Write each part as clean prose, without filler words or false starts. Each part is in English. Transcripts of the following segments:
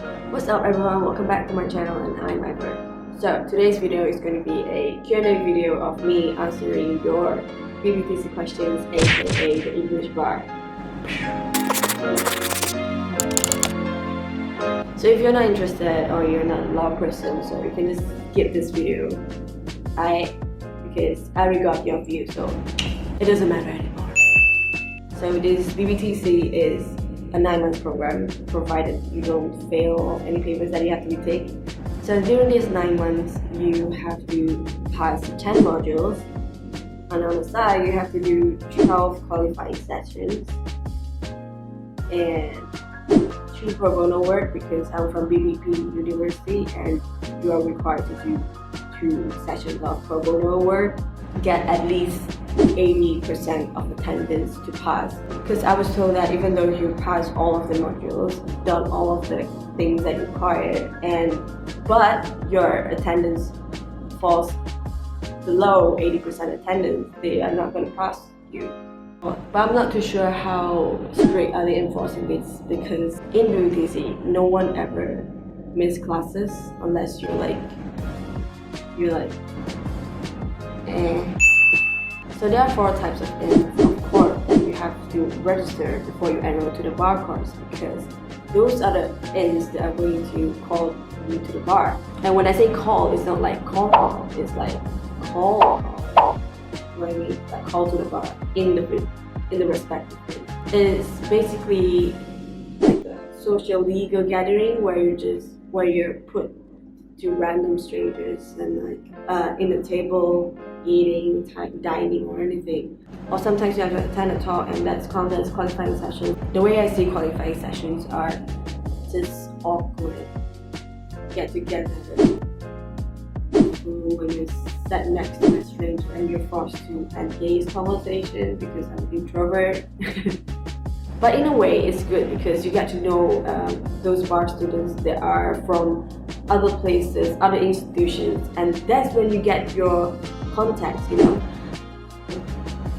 What's up everyone, welcome back to my channel and I'm Ivor. So today's video is going to be a Q&A video of me answering your BPTC questions, aka the English bar. So if you're not interested or you're not a law person, so you can just skip this video. Because I already got your view, so it doesn't matter anymore. So this BPTC is a 9-month program, provided you don't fail any papers that you have to retake. So during these 9 months, you have to pass 10 modules, and on the side you have to do 12 qualifying sessions and 2 pro bono work, because I'm from BPP University and you are required to do 2 sessions of pro bono work, get at least 80% of attendance to pass. Because I was told that even though you pass all of the modules, done all of the things that you required, but your attendance falls below 80% attendance, they are not going to pass you. But I'm not too sure how strict are they enforcing this, because in BPTC, no one ever miss classes unless you're like So there are 4 types of ends of court that you have to register before you enroll to the bar course, because those are the ends that are going to call you to the bar. And when I say call, it's not like call, it's like call. What I mean, like call to the bar in the respective thing. It's basically like a social legal gathering where you're put to random strangers and like in a table, eating, dining or anything. Or sometimes you have to attend a talk, and that's counted as qualifying sessions. The way I see qualifying sessions are just awkward get together when you're sat next to a stranger and you're forced to engage conversation, because I'm an introvert. But in a way it's good because you get to know those bar students that are from other places, other institutions, and that's when you get your contacts, you know.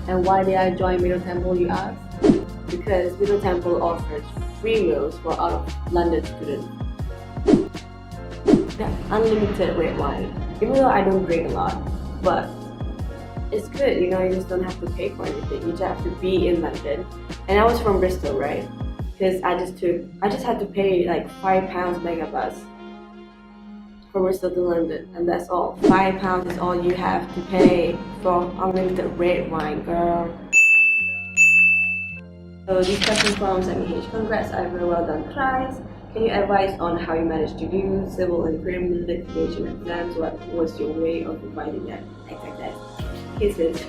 And why did I join Middle Temple, you ask? Because Middle Temple offers free meals for out of London students. Unlimited red wine, even though I don't drink a lot, but it's good, you know. You just don't have to pay for anything, you just have to be in London. And I was from Bristol, right? Because I just had to pay like £5 megabus from Bristol to London, and that's all. £5 is all you have to pay for unlimited red wine, girl. So this question from MEH. Congrats, Ivor, well done tries. Can you advise on how you managed to do civil and crim litigation exams? What was your way of revising that? Kisses.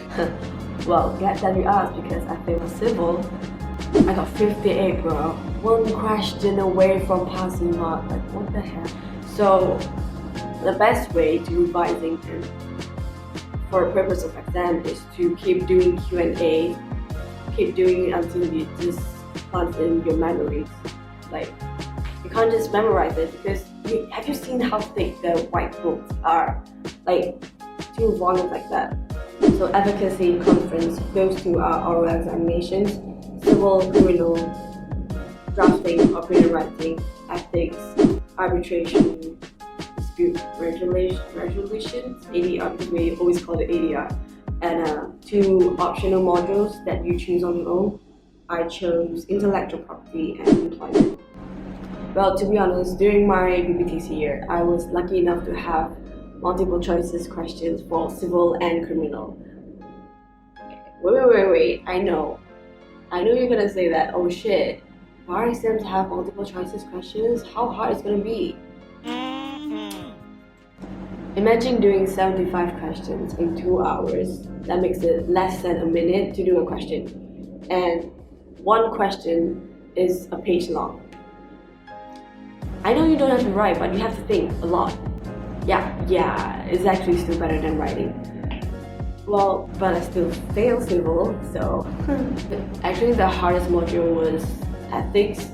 Well, glad that you asked, because I failed civil. I got 58, bro. 1 question away from passing mark. Like, what the hell? So the best way to revising them for the purpose of exam is to keep doing Q&A, keep doing it until you just plant in your memories. Like, you can't just memorize it, because have you seen how thick the white books are? Like 2 volumes like that. So advocacy, conference, those 2 are oral examinations. Civil, criminal, drafting, opinion writing, ethics, arbitration, dispute resolutions, ADR, because we always call it ADR, and 2 optional modules that you choose on your own. I chose intellectual property and employment. Well, to be honest, during my BPTC year, I was lucky enough to have multiple choices questions for civil and criminal. Wait, I know you're gonna say that, oh shit, bar exams have multiple choices questions? How hard it's gonna be? Imagine doing 75 questions in 2 hours. That makes it less than a minute to do a question. And 1 question is a page long. I know you don't have to write, but you have to think a lot. Yeah, it's actually still better than writing. Well, but I still failed civil, so actually the hardest module was ethics.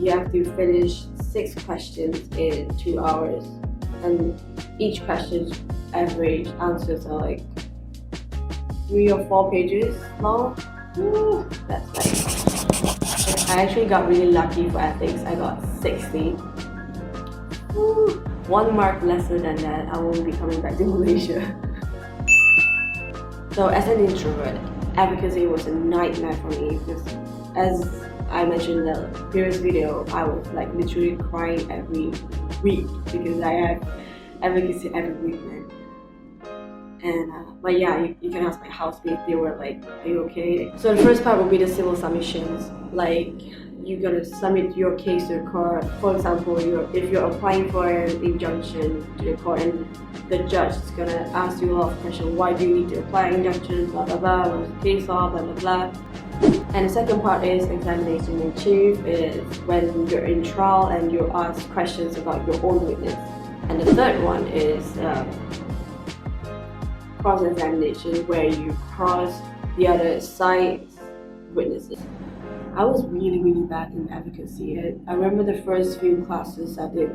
You have to finish 6 questions in 2 hours, and each question's average answers are like 3 or 4 pages long. Ooh, that's like I actually got really lucky for ethics. I got 60. Woo. 1 mark lesser than that, I won't be coming back to Malaysia. So as an introvert, advocacy was a nightmare for me because, as I mentioned in the previous video, I was like literally crying every week because I have advocacy every week, man. And but yeah, you can ask my housemate, they were like, are you okay? So the first part will be the civil submissions. Like, you're gonna submit your case to the court. For example, if you're applying for an injunction to the court and the judge is gonna ask you a lot of questions, why do you need to apply an injunction, blah blah blah, what's the case law, blah blah blah. And the second part is examination in chief, is when you're in trial and you ask questions about your own witness. And the third one is cross-examination, where you cross the other side's witnesses. I was really bad in advocacy. I remember the first few classes I did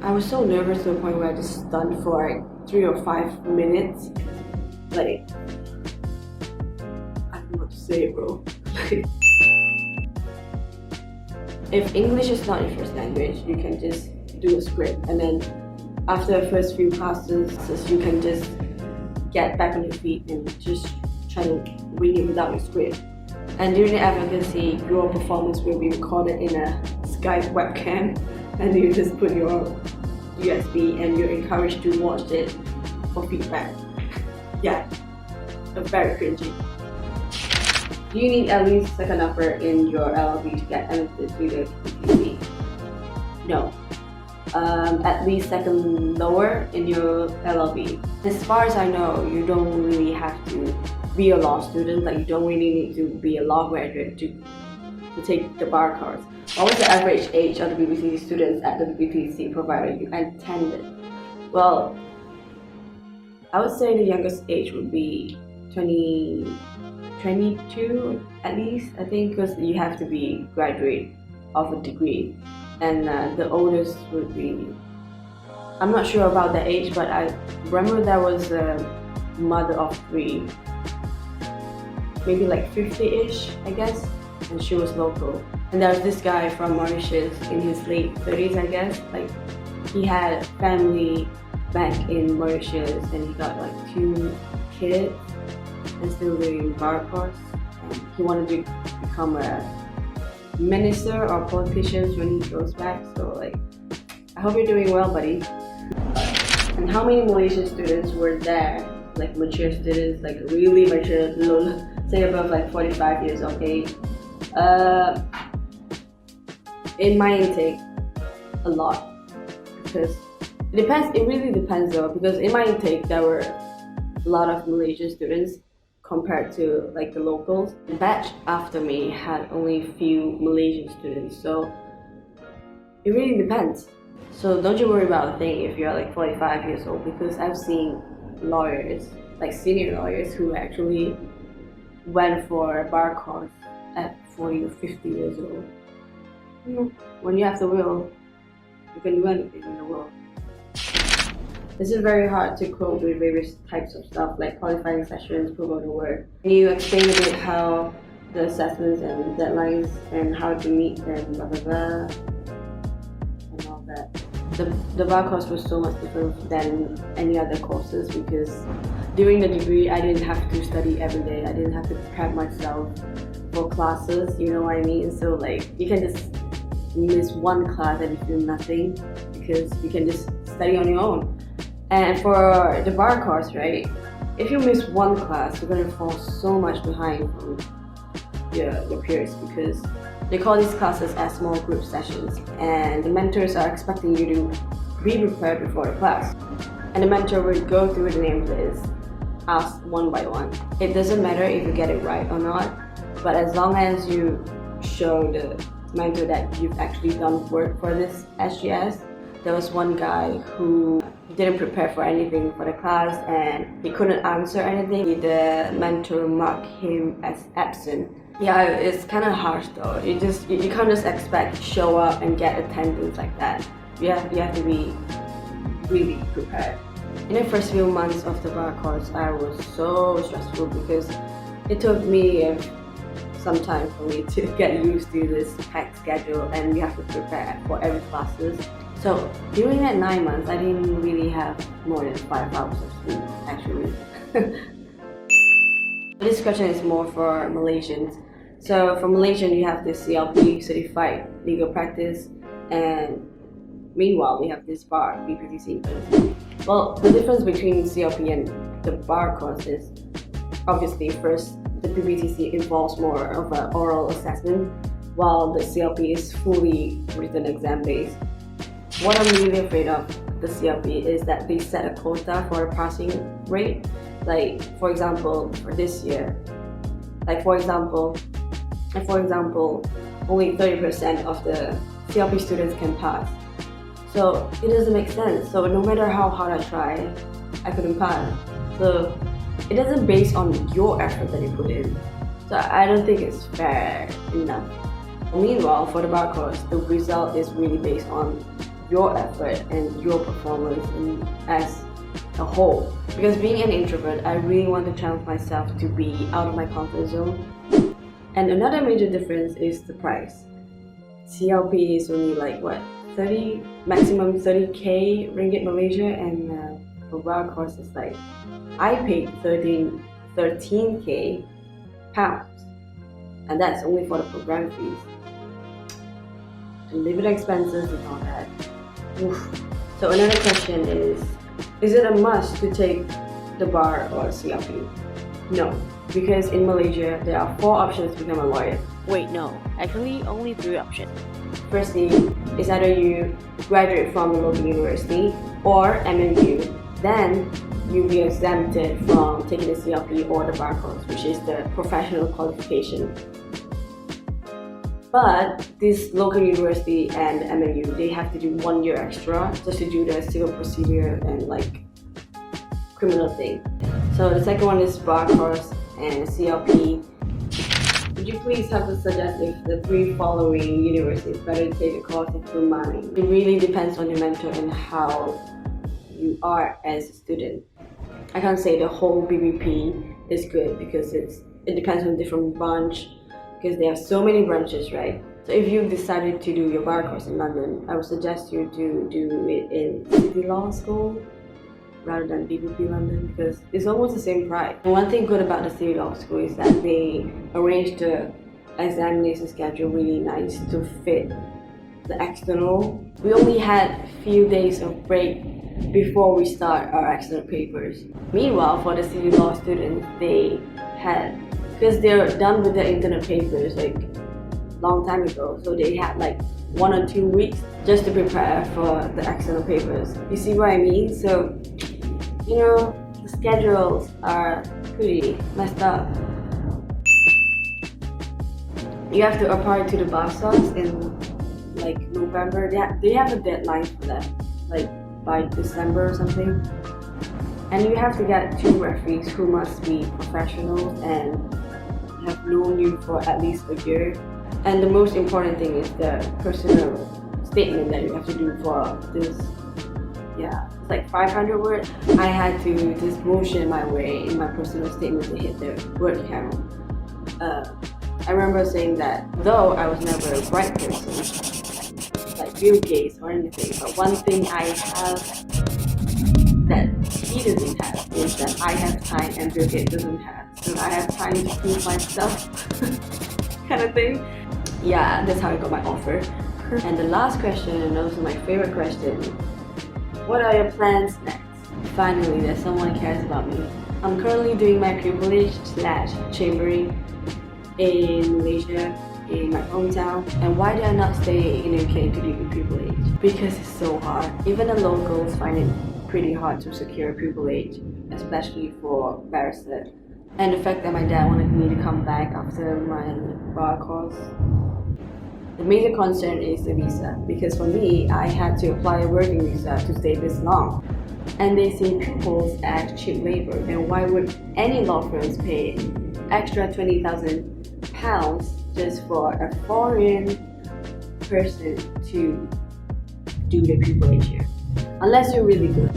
I was so nervous to the point where I just stunned for like 3 or 5 minutes. Like, I don't know what to say, bro. If English is not your first language, you can just do a script, and then after the first few classes, you can just get back on your feet and just try to wing it without a script. And during the advocacy, your performance will be recorded in a Skype webcam, and you just put your USB and you're encouraged to watch it for feedback. Yeah, very cringy. Do you need at least second upper in your LLB to get admitted to the BPTC? No. At least second lower in your LLB. As far as I know, you don't really have to be a law student. Like, you don't really need to be a law graduate to take the bar course. What was the average age of the BPTC students at the BPTC provided you attended? Well, I would say the youngest age would be 22 at least, I think, because you have to be graduate of a degree. And the oldest would be, I'm not sure about the age, but I remember there was a mother of 3, maybe like 50-ish, I guess, and she was local. And there was this guy from Mauritius in his late 30s, I guess. Like, he had family back in Mauritius, and he got like 2 kids and still doing bar course. And he wanted to become a minister or politician when he goes back. So like, I hope you're doing well, buddy. And how many Malaysian students were there? Like mature students, like really mature, say above like 45 years of age. In my intake, a lot, because it depends. It really depends though, because in my intake there were a lot of Malaysian students compared to like the locals. The batch after me had only few Malaysian students, so it really depends. So don't you worry about a thing if you're like 45 years old, because I've seen lawyers, like senior lawyers, who actually went for a bar course at 40 or 50 years old. You know, when you have the will, you can do anything in the world. This is very hard to cope with various types of stuff like qualifying sessions, pro bono work. Can you explain a bit how the assessments and deadlines and how to meet them, blah blah blah, and all that. The bar course was so much different than any other courses, because during the degree I didn't have to study every day. I didn't have to prep myself for classes, you know what I mean? So like, you can just miss one class and you do nothing, because you can just study on your own. And for the bar course, right, if you miss one class, you're gonna fall so much behind from your peers, because they call these classes as small group sessions, and the mentors are expecting you to be prepared before the class. And the mentor will go through the name list, ask one by one. It doesn't matter if you get it right or not, but as long as you show the mentor that you've actually done work for this SGS. There was one guy who didn't prepare for anything for the class and he couldn't answer anything. The mentor marked him as absent. Yeah, it's kind of harsh though. You can't just expect to show up and get attendance like that. You have to be really prepared. In the first few months of the bar course, I was so stressful because it took me some time for me to get used to this packed schedule, and we have to prepare for every classes. So during that 9 months, I didn't really have more than 5 hours of sleep actually. This question is more for Malaysians. So for Malaysian, you have this CLP, Certified Legal Practice, and meanwhile we have this bar, BPTC. Well, the difference between CLP and the bar course is obviously first the BPTC involves more of an oral assessment, while the CLP is fully written exam based. What I'm really afraid of the CLP is that they set a quota for a passing rate. Like for example, for this year, for example, only 30% of the CLP students can pass. So it doesn't make sense. So no matter how hard I try, I couldn't pass. So it doesn't base on your effort that you put in. So I don't think it's fair enough. Meanwhile, for the bar course, the result is really based on your effort and your performance as a whole. Because being an introvert, I really want to challenge myself to be out of my comfort zone. And another major difference is the price. CLP is only like what, 30, maximum 30k ringgit Malaysia, and for bar course it's like, I paid 13k pounds, and that's only for the program fees and living expenses and all that. Oof. So another question is it a must to take the bar or CLP? No, because in Malaysia there are 4 options to become a lawyer. Wait, no, actually only 3 options. Firstly, it's either you graduate from a local university or MMU, then you'll be exempted from taking the CLP or the bar course, which is the professional qualification. But this local university and MMU, they have to do 1 year extra just to do the civil procedure and like criminal thing. So the second one is bar course and CLP. Would you please help us suggest if the 3 following universities better take the course through mine? It really depends on your mentor and how you are as a student. I can't say the whole BBP is good because it depends on different branch, because there are so many branches, right? So if you decided to do your bar course in London, I would suggest you to do it in City Law School rather than BBP London, because it's almost the same price. And one thing good about the City Law School is that they arrange the examination schedule really nice to fit the external. We only had a few days of break before we start our external papers. Meanwhile, for the City Law students, they had, because they're done with the internal papers like long time ago, so they had like 1 or 2 weeks just to prepare for the external papers. You see what I mean? So, you know, the schedules are pretty messed up. You have to apply to the bar source in like November. They have a deadline for that, like by December or something. And you have to get 2 referees who must be professionals and have known you for at least a year. And the most important thing is the personal statement that you have to do for this. Yeah, it's like 500 words. I had to just motion my way in my personal statement to hit the word count. I remember saying that though I was never a bright person, like Bill Gates or anything, but one thing I have that he doesn't have is that I have time and Bill Gates doesn't have. So I have time to prove myself, kind of thing. Yeah, that's how I got my offer. And the last question, and also my favorite question, what are your plans next? Finally, that someone cares about me. I'm currently doing my privilege/chambering in Malaysia, in my hometown. And why did I not stay in UK to do privilege? Because it's so hard. Even the locals find it pretty hard to secure privilege, especially for barrister. And the fact that my dad wanted me to come back after my bar course. The major concern is the visa, because for me, I had to apply a working visa to stay this long. And they see pupils as cheap labor, and why would any law firms pay extra £20,000 just for a foreign person to do the privilege here? Unless you're really good.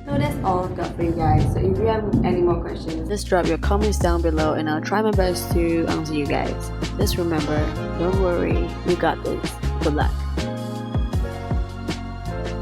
So that's all I've got for you guys. So if you have any more questions, Just drop your comments down below and I'll try my best to answer you guys. Just remember, don't worry, you got this. Good luck.